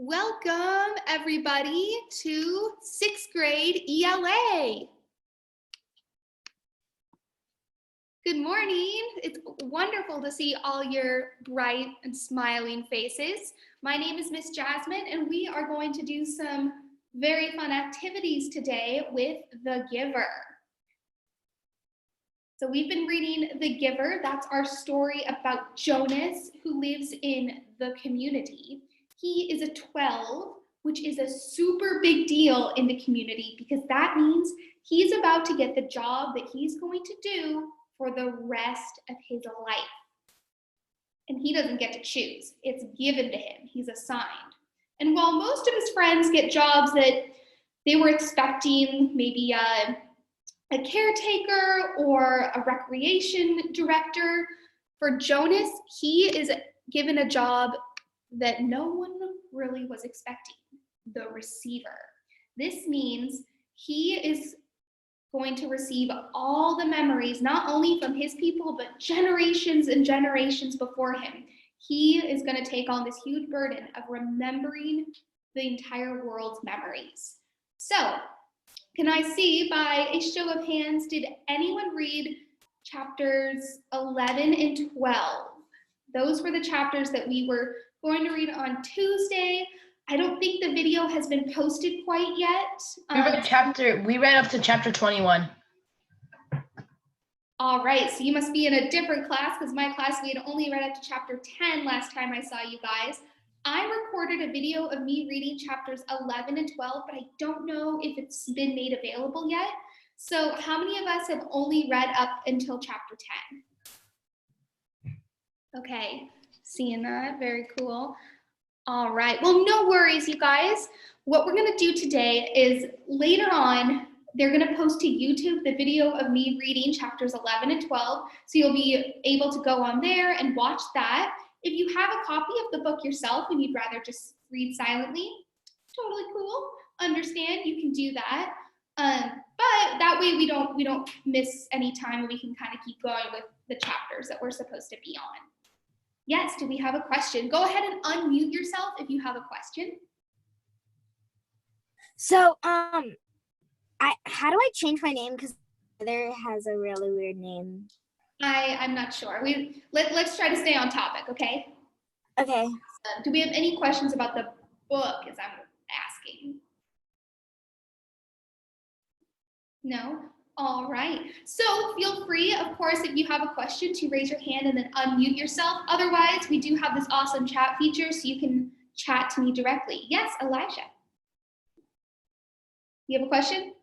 Welcome, everybody, to 6th grade ELA. Good morning. It's wonderful to see all your bright and smiling faces. My name is Miss Jasmine, and we are going to do some very fun activities today with The Giver. So we've been reading The Giver. That's our story about Jonas, who lives in the community. He is a 12, which is a super big deal in the community because that means he's about to get the job that he's going to do for the rest of his life. And he doesn't get to choose. It's given to him. He's assigned. And while most of his friends get jobs that they were expecting, maybe a caretaker or a recreation director, for Jonas, he is given a job that no one really was expecting, the receiver. This means he is going to receive all the memories, not only from his people, but generations and generations before him. He is going to take on this huge burden of remembering the entire world's memories. So, can I see by a show of hands, did anyone read chapters 11 and 12? Those were the chapters that we were going to read on Tuesday. I don't think the video has been posted quite yet. We read up to chapter 21. All right, so you must be in a different class because my class, we had only read up to chapter 10 last time I saw you guys. I recorded a video of me reading chapters 11 and 12, but I don't know if it's been made available yet. So how many of us have only read up until chapter 10? Okay, seeing that, very cool. All right, well, no worries, you guys. What we're gonna do today is later on, they're gonna post to YouTube the video of me reading chapters 11 and 12. So you'll be able to go on there and watch that. If you have a copy of the book yourself and you'd rather just read silently, totally cool. Understand, you can do that. But that way we don't miss any time and we can kind of keep going with the chapters that we're supposed to be on. Yes, do we have a question? Go ahead and unmute yourself if you have a question. So, how do I change my name? Because my brother has a really weird name. I'm not sure. Let's try to stay on topic, okay? Okay. Do we have any questions about the book, as I'm asking? No? All right. So feel free, of course, if you have a question, to raise your hand and then unmute yourself. Otherwise, we do have this awesome chat feature, so you can chat to me directly. Yes, Elijah. You have a question?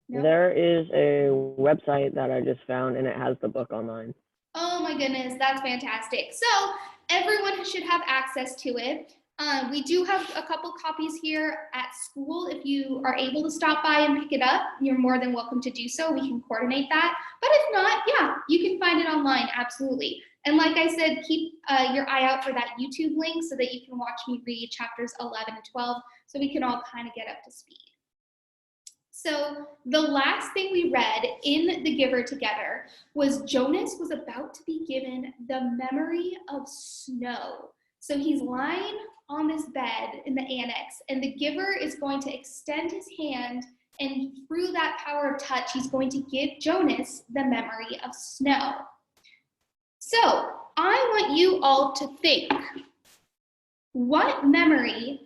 No? There is a website that I just found and it has the book online. Oh my goodness, that's fantastic. So everyone should have access to it. We do have a couple copies here at school. If you are able to stop by and pick it up, you're more than welcome to do so. We can coordinate that. But if not, yeah, you can find it online, absolutely. And like I said, keep your eye out for that YouTube link so that you can watch me read chapters 11 and 12 so we can all kind of get up to speed. So the last thing we read in The Giver together was Jonas was about to be given the memory of snow. So he's lying on this bed in the annex, and the giver is going to extend his hand, and through that power of touch, he's going to give Jonas the memory of snow. So I want you all to think, what memory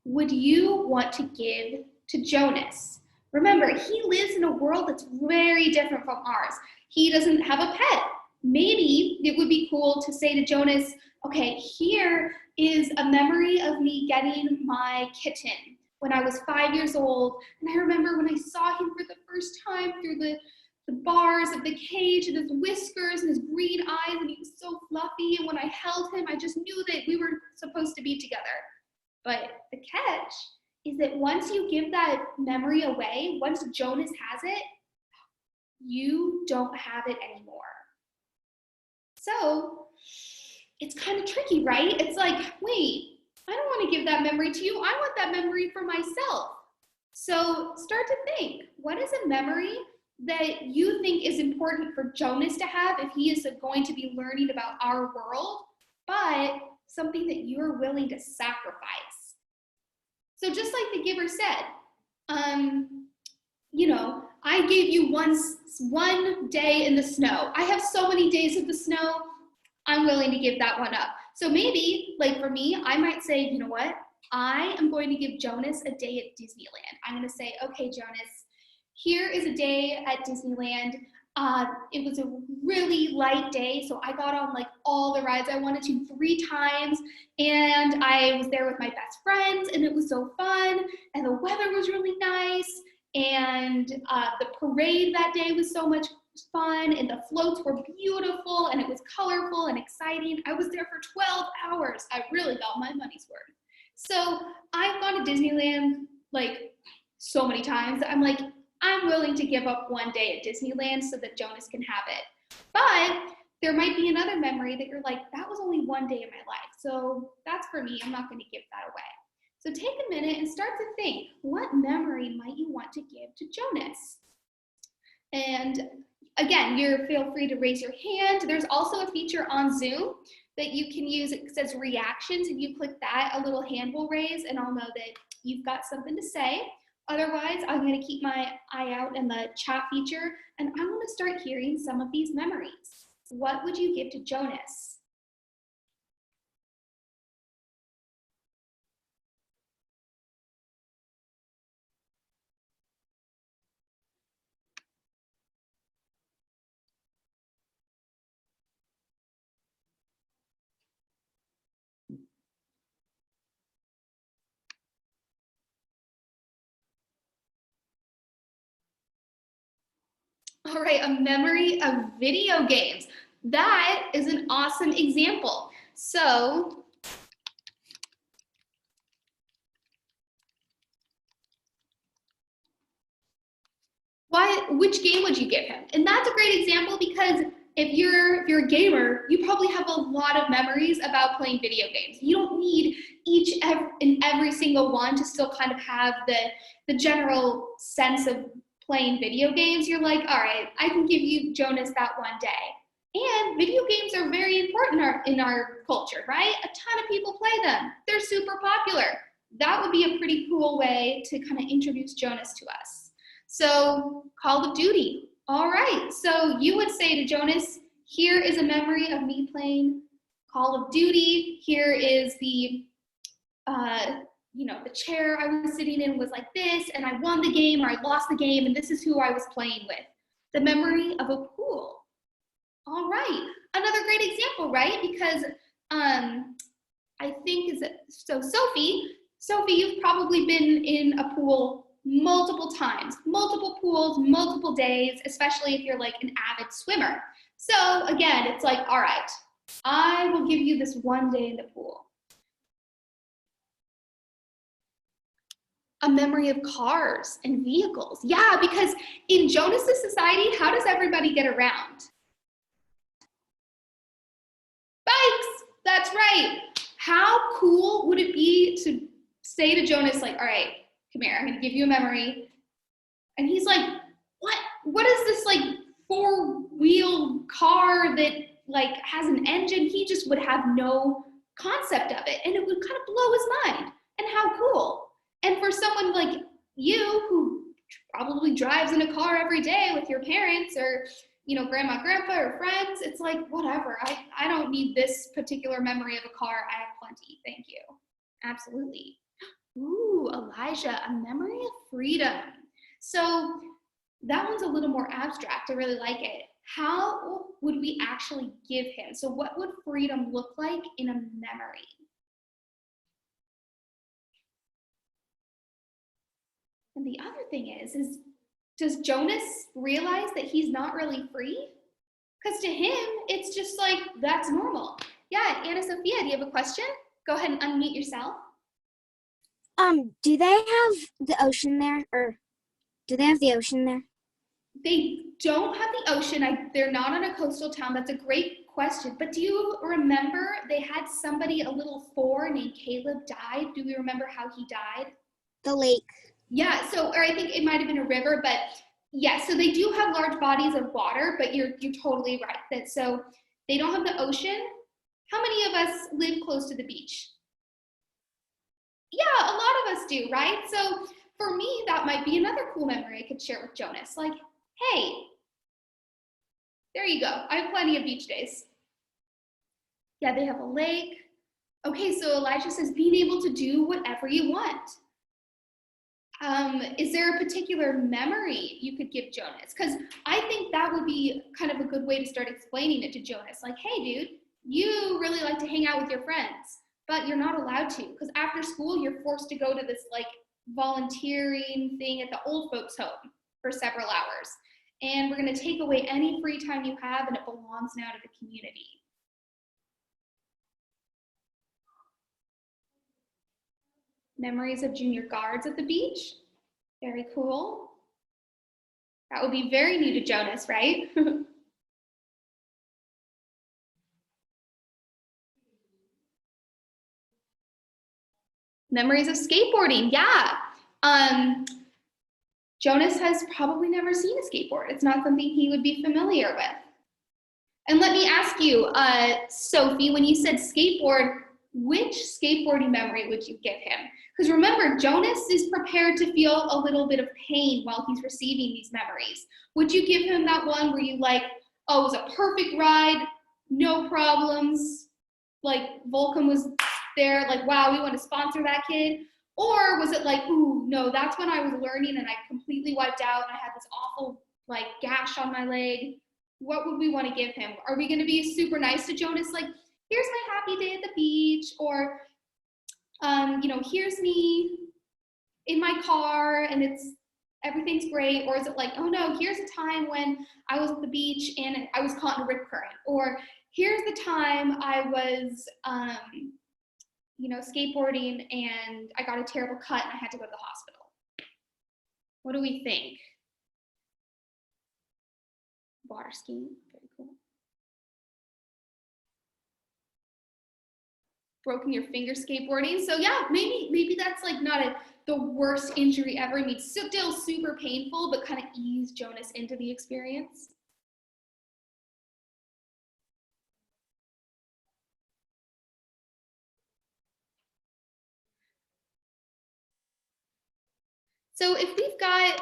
would you want to give to Jonas? Remember, he lives in a world that's very different from ours. He doesn't have a pet. Maybe it would be cool to say to Jonas, okay, here is a memory of me getting my kitten when I was 5 years old. And I remember when I saw him for the first time through the bars of the cage and his whiskers and his green eyes, and he was so fluffy. And when I held him, I just knew that we were supposed to be together. But the catch is that once you give that memory away, once Jonas has it, you don't have it anymore. So it's kind of tricky, right? It's like, wait, I don't want to give that memory to you. I want that memory for myself. So start to think, what is a memory that you think is important for Jonas to have if he is going to be learning about our world, but something that you're willing to sacrifice. So just like the giver said, you know, I gave you one day in the snow. I have so many days of the snow, I'm willing to give that one up. So maybe, like for me, I might say, you know what? I am going to give Jonas a day at Disneyland. I'm going to say, okay, Jonas, here is a day at Disneyland. It was a really light day, so I got on like all the rides I wanted to 3 times, and I was there with my best friends, and it was so fun, and the weather was really nice, and the parade that day was so much fun, and the floats were beautiful, and it was colorful and exciting. I was there for 12 hours. I really got my money's worth. So I've gone to Disneyland like so many times. I'm like, I'm willing to give up one day at Disneyland so that Jonas can have it. But there might be another memory that you're like, that was only one day in my life. So that's for me. I'm not going to give that away. So take a minute and start to think, what memory might you want to give to Jonas? And again, feel free to raise your hand. There's also a feature on Zoom that you can use. It says reactions. If you click that, a little hand will raise and I'll know that you've got something to say. Otherwise, I'm going to keep my eye out in the chat feature, and I want to start hearing some of these memories. What would you give to Jonas? All right, a memory of video games. That is an awesome example. So, which game would you give him? And that's a great example because if you're a gamer, you probably have a lot of memories about playing video games. You don't need every single one to still kind of have the general sense of playing video games. You're like, all right, I can give you Jonas that one day. And video games are very important in our culture, right? A ton of people play them. They're super popular. That would be a pretty cool way to kind of introduce Jonas to us. So Call of Duty. All right, so you would say to Jonas, here is a memory of me playing Call of Duty. Here is the the chair I was sitting in was like this, and I won the game or I lost the game, and this is who I was playing with. The memory of a pool. All right, another great example, right? Because I think Sophie, you've probably been in a pool multiple times, multiple pools, multiple days, especially if you're like an avid swimmer. So again, it's like, all right, I will give you this one day in the pool. A memory of cars and vehicles. Yeah, because in Jonas's society, how does everybody get around? Bikes, that's right. How cool would it be to say to Jonas, like, all right, come here, I'm gonna give you a memory. And he's like, what is this like 4-wheel car that like has an engine? He just would have no concept of it, and it would kind of blow his mind. And how cool. And for someone like you who probably drives in a car every day with your parents or, grandma, grandpa, or friends, it's like, whatever. I don't need this particular memory of a car. I have plenty. Thank you. Absolutely. Ooh, Elijah, a memory of freedom. So that one's a little more abstract. I really like it. How would we actually give him? So what would freedom look like in a memory? And the other thing is does Jonas realize that he's not really free? Because to him, it's just like, that's normal. Yeah, Anna Sophia, do you have a question? Go ahead and unmute yourself. Do they have the ocean there, or do they have the ocean there? They don't have the ocean. They're not on a coastal town. That's a great question. But do you remember they had somebody, a little 4 named Caleb, died? Do we remember how he died? The lake. Yeah, or I think it might have been a river, but yeah, so they do have large bodies of water, but you're totally right. So they don't have the ocean. How many of us live close to the beach? Yeah, a lot of us do, right? So for me, that might be another cool memory I could share with Jonas. Like, hey, there you go. I have plenty of beach days. Yeah, they have a lake. Okay, so Elijah says being able to do whatever you want. Is there a particular memory you could give Jonas? Because I think that would be kind of a good way to start explaining it to Jonas. Like, hey, dude, you really like to hang out with your friends, but you're not allowed to because after school, you're forced to go to this like volunteering thing at the old folks' home for several hours. And we're going to take away any free time you have, and it belongs now to the community. Memories of junior guards at the beach. Very cool. That would be very new to Jonas, right? Memories of skateboarding, yeah. Jonas has probably never seen a skateboard. It's not something he would be familiar with. And let me ask you, Sophie, when you said skateboard, which skateboarding memory would you give him? Because remember, Jonas is prepared to feel a little bit of pain while he's receiving these memories. Would you give him that one where you like, oh, it was a perfect ride, no problems, like Volcom was there, like, wow, we want to sponsor that kid? Or was it like, ooh, no, that's when I was learning and I completely wiped out and I had this awful like gash on my leg? What would we want to give him? Are we going to be super nice to Jonas? Like, here's my happy day at the beach, or, you know, here's me in my car and everything's great? Or is it like, oh no, here's a time when I was at the beach and I was caught in a rip current, or here's the time I was, you know, skateboarding and I got a terrible cut and I had to go to the hospital? What do we think? Water skiing, very cool. Broken your finger skateboarding. So yeah, maybe that's like not the worst injury ever. I mean, still super painful, but kind of ease Jonas into the experience. So if we've got